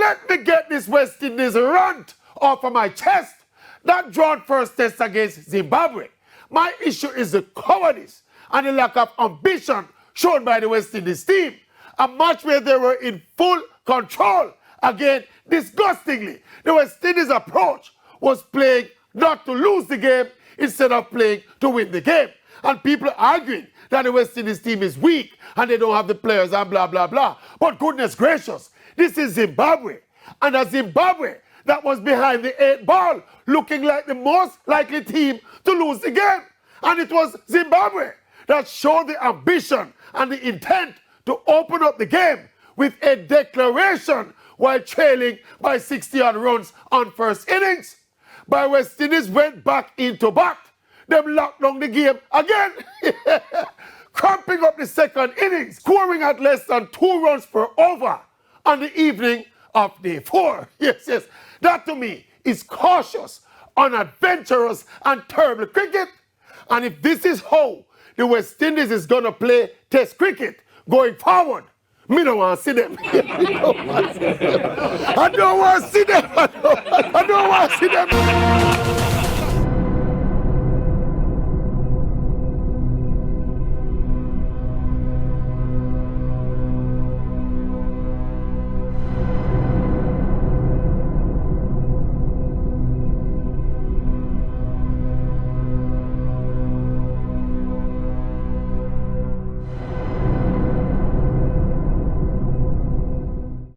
Let me get this West Indies rant off of my chest. That drawn first test against Zimbabwe. My issue is the cowardice and the lack of ambition shown by the West Indies team. A match where they were in full control. Again, disgustingly, the West Indies approach was playing not to lose the game instead of playing to win the game. And people are arguing that the West Indies team is weak and they don't have the players and blah, blah, blah. But goodness gracious, this is Zimbabwe. And a Zimbabwe that was behind the 8 ball, looking like the most likely team to lose the game. And it was Zimbabwe that showed the ambition and the intent to open up the game with a declaration while trailing by 60-odd runs on first innings. But West Indies went back into bat. Them locked down the game again, cramping up the second innings, scoring at less than 2 runs per over on the evening of day 4. Yes, yes. That to me is cautious, unadventurous, and terrible cricket. And if this is how the West Indies is going to play Test cricket going forward, me don't want to see them. I don't want to see them. I don't want to see them.